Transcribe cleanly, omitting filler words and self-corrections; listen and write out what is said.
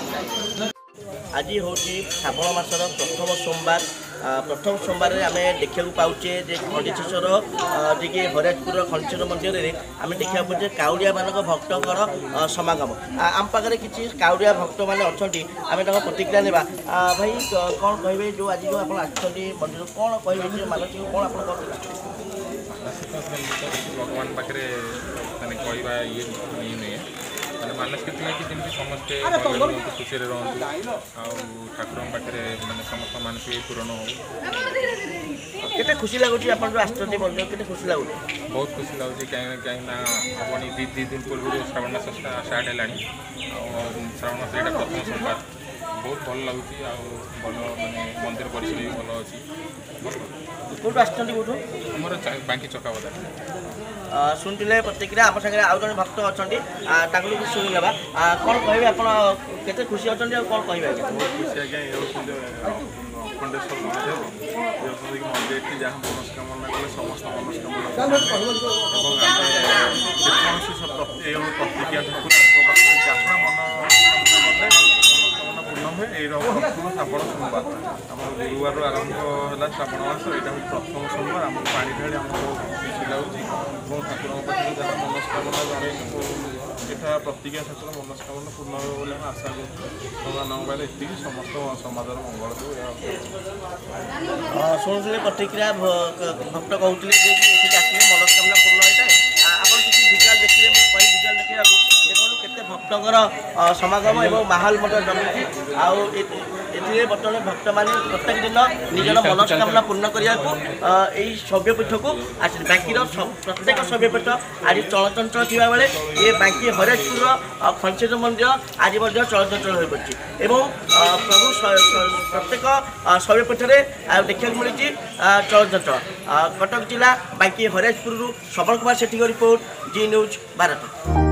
आज हूँ श्रावण मासर प्रथम सोमवार आम देखा पाचे खंडीश्वर जी हरिराजपुर खंडीश्वर मंदिर में आम देखा पाचे काउड़िया मान भक्तर समागम आम पाखे किसी काउड़िया भक्त मैंने अच्छा आम प्रतिक्रिया ना भाई कौन कहे जो आज जो आप मंदिर कौन कहे मानसिक कौन आप भगवान पाखे कहवा ये नहीं मैंने मानसिक कि जमी समस्ते खुशी रुँच ठाकुर पाखे मैंने समस्त मानसिक पूरण हो के खुशी लगुच आप मंदिर के खुशी लगुच बहुत खुशी लगुच कहीं हमारे दी दिन पूर्व श्रावण मास स्टार्ट है श्रावण मास यहाँ प्रथम सोमवार बहुत भल लगुच माने मंदिर परिसर भी भल अच्छी कौटू आमर बांकी चकावदा शुणुले प्रतिक्रिया आप सागर आउ जन भक्त अच्छा भी शुणी ना कौन कहे आप केते खुशी अच्छा कौन कहे बहुत खुशी आज्ञा खंडेश्वर महादेव मंदिर की जहाँ मनस्कामना कले समस्त मनस्कामना प्रतिज्ञा ठाकुर जहाँ मनस्कामना पूर्ण हुए यही श्रावण सोमवार आम गुरुवार आरंभ है श्रावण मास यहाँ प्रथम सोमवार आम पानी ढाड़ी आमको खुशी लगुच ठाकुर पाखे जहाँ मनस्कामना जन यहाँ प्रतिज्ञा ठाकुर मनस्कामना पूर्ण हो बोले आशा करूँ पाइले ये समस्त समाजर मंगल हो शुणुले प्रतिक्रिया भक्त कहते आसने मनस्कामना पूर्ण होता है आप किसी भिजुआल देखिए कहीं भिजुआल देखा देखो केते भक्तर समागम और माहौल जमी ए बर्तमान भक्त मैंने प्रत्येक दिन निजर मनस्कामना पूर्ण करने को शैवपीठ को आस बाकी प्रत्येक शैवपीठ आज चलचंचल थी बेले ये बाकी हरिराजपुर खंडीश्वर मंदिर आज चलचंचल हो पड़ी प्रभु प्रत्येक शैवपीठ में देखा मिली चलचंचल कटक जिला बाकी हरिराजपुर श्रवण कुमार सेठी रिपोर्ट जी न्यूज भारत।